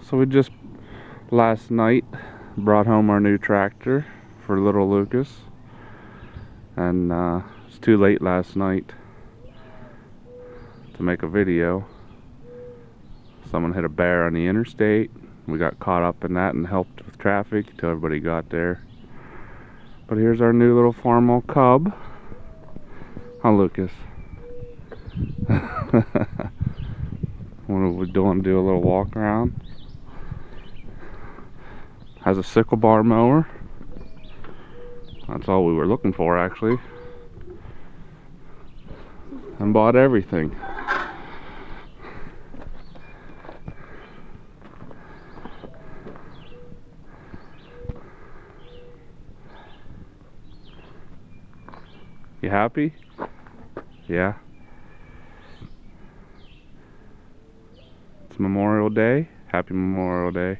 So we just last night brought home our new tractor for little Lucas, and it's too late last night to make a video. Someone hit a bear on the interstate. We got caught up in that and helped with traffic until everybody got there. But here's our new little Farmall Cub. Huh, Lucas? What are we doing? Do a little walk around. Has a sickle bar mower. That's all we were looking for, actually. And bought everything. You happy? Yeah. It's Memorial Day. Happy Memorial Day.